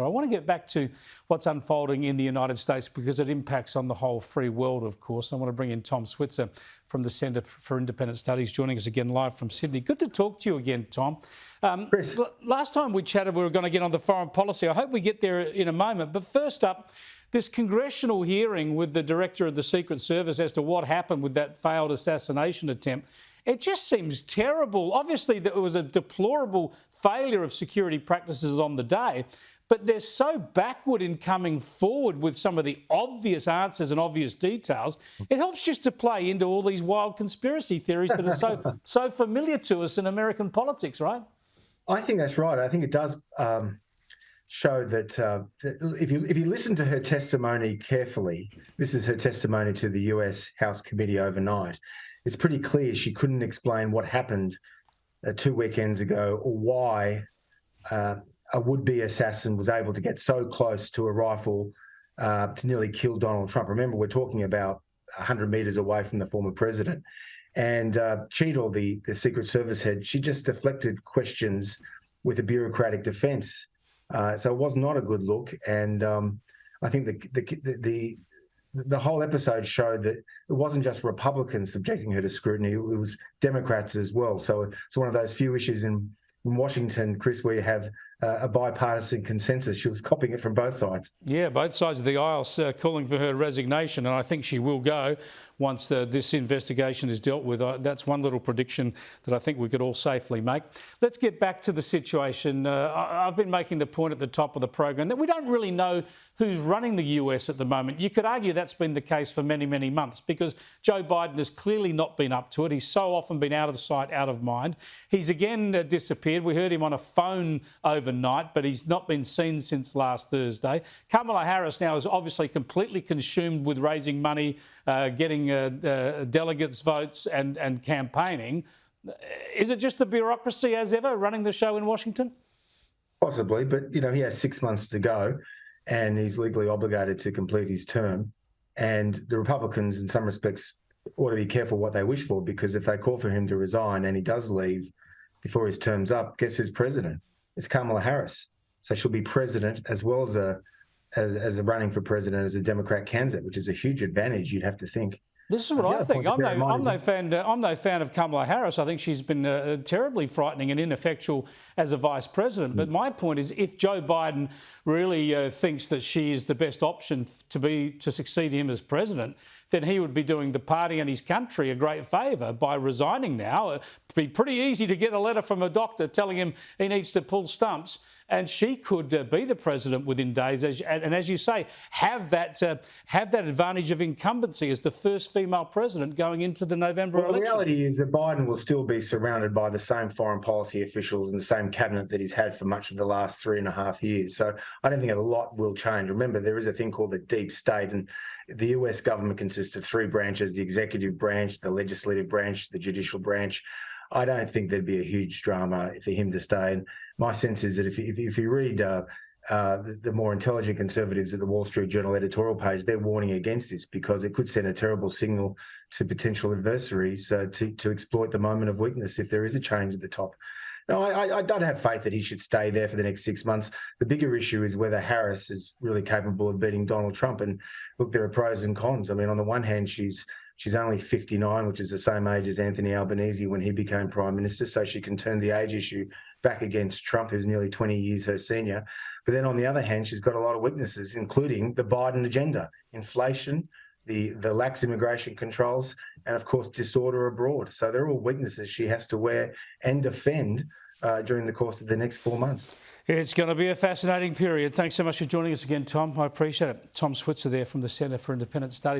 I want to get back to what's unfolding in the United States because it impacts on the whole free world, of course. I want to bring in Tom Switzer from the Centre for Independent Studies, joining us again live from Sydney. Good to talk to you again, Tom. Chris. Last time we chatted, we were going to get on the foreign policy. I hope we get there in a moment. But first up, this congressional hearing with the Director of the Secret Service as to what happened with that failed assassination attempt. It just seems terrible. Obviously, it was a deplorable failure of security practices on the day, but they're so backward in coming forward with some of the obvious answers and obvious details. It helps just to play into all these wild conspiracy theories that are so familiar to us in American politics, right? I think that's right. I think it does show that if you listen to her testimony carefully, this is her testimony to the US House Committee overnight. It's pretty clear she couldn't explain what happened 2 weekends ago or why a would-be assassin was able to get so close to a rifle to nearly kill Donald Trump. Remember, we're talking about 100 metres away from the former president. And Cheatle, the Secret Service head, she just deflected questions with a bureaucratic defence. So it was not a good look. And I think the whole episode showed that it wasn't just Republicans subjecting her to scrutiny, it was Democrats as well. So it's one of those few issues in Washington, Chris, where you have a bipartisan consensus. She was copying it from both sides. Yeah, both sides of the aisle calling for her resignation, and I think she will go once this investigation is dealt with. That's one little prediction that I think we could all safely make. Let's get back to the situation. I've been making the point at the top of the program that we don't really know who's running the US at the moment. You could argue that's been the case for many, many months because Joe Biden has clearly not been up to it. He's so often been out of sight, out of mind. He's again disappeared. We heard him on a phone overnight, but he's not been seen since last Thursday. Kamala Harris now is obviously completely consumed with raising money, getting delegates' votes and campaigning. Is it just the bureaucracy as ever running the show in Washington? Possibly, but he has 6 months to go and he's legally obligated to complete his term. And the Republicans, in some respects, ought to be careful what they wish for, because if they call for him to resign and he does leave before his term's up, guess who's president? It's Kamala Harris. So she'll be president as well as a running for president as a Democrat candidate, which is a huge advantage, you'd have to think. This is what I think. I'm no fan of Kamala Harris. I think she's been terribly frightening and ineffectual as a vice president. But my point is, if Joe Biden really thinks that she is the best option to succeed him as president, then he would be doing the party and his country a great favour by resigning now. It'd be pretty easy to get a letter from a doctor telling him he needs to pull stumps, and she could be the president within days. And as you say, have that advantage of incumbency as the first female president going into the November election. The reality is that Biden will still be surrounded by the same foreign policy officials and the same cabinet that he's had for much of the last 3.5 years. So I don't think a lot will change. Remember, there is a thing called the deep state, and the US government consists of 3 branches: the executive branch, the legislative branch, the judicial branch. I don't think there'd be a huge drama for him to stay. And my sense is that if you read the more intelligent conservatives at the Wall Street Journal editorial page, they're warning against this because it could send a terrible signal to potential adversaries to exploit the moment of weakness if there is a change at the top. No, I don't have faith that he should stay there for the next 6 months. The bigger issue is whether Harris is really capable of beating Donald Trump. And look, there are pros and cons. I mean, on the one hand, she's only 59, which is the same age as Anthony Albanese when he became Prime Minister, so she can turn the age issue back against Trump, who's nearly 20 years her senior. But then on the other hand, she's got a lot of weaknesses, including the Biden agenda, inflation, the lax immigration controls, and of course, disorder abroad. So they're all weaknesses she has to wear and defend during the course of the next 4 months. It's going to be a fascinating period. Thanks so much for joining us again, Tom. I appreciate it. Tom Switzer there from the Centre for Independent Studies.